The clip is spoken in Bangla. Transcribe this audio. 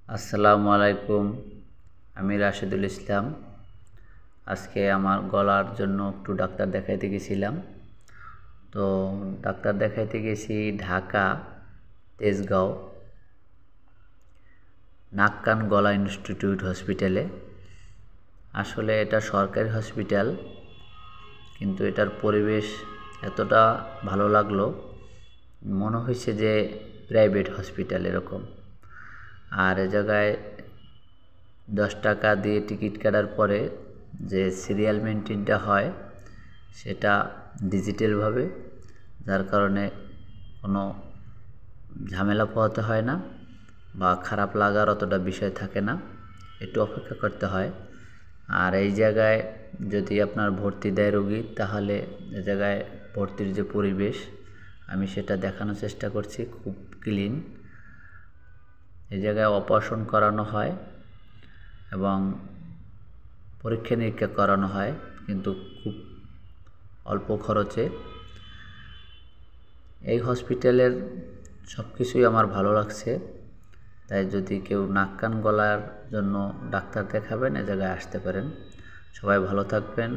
আসসালামু আলাইকুম। আমি রাশেদুল ইসলাম। আজকে আমার গলার জন্য একটু ডাক্তার দেখাইতে গেছিলাম। তো ডাক্তার দেখাইতে গেছি ঢাকা তেজগাঁও নাক কান গলা ইনস্টিটিউট হসপিটালে। আসলে এটা সরকারি হসপিটাল, কিন্তু এটার পরিবেশ এতটা ভালো লাগলো, মনে হয়েছে যে প্রাইভেট হসপিটাল এরকম। আর এ জায়গায় 10 টাকা দিয়ে টিকিট কাটার পরে যে সিরিয়াল মেনটেনটা হয় সেটা ডিজিটালভাবে, যার কারণে কোনো ঝামেলা পোহাতে হয় না বা খারাপ লাগার অতটা বিষয় থাকে না, একটু অপেক্ষা করতে হয়। আর এই জায়গায় যদি আপনার ভর্তি দেয় রোগী, তাহলে এ জায়গায় ভর্তির যে পরিবেশ আমি সেটা দেখানোর চেষ্টা করছি, খুব ক্লিন। এই জায়গায় অপারেশন করানো হয় এবং পরীক্ষা নিরীক্ষা করানো হয়, কিন্তু খুব অল্প খরচে। এই হসপিটালের সব কিছুই আমার ভালো লাগছে। তাই যদি কেউ নাক কান গলার জন্য ডাক্তার দেখাবেন, এ জায়গায় আসতে পারেন। সবাই ভালো থাকবেন।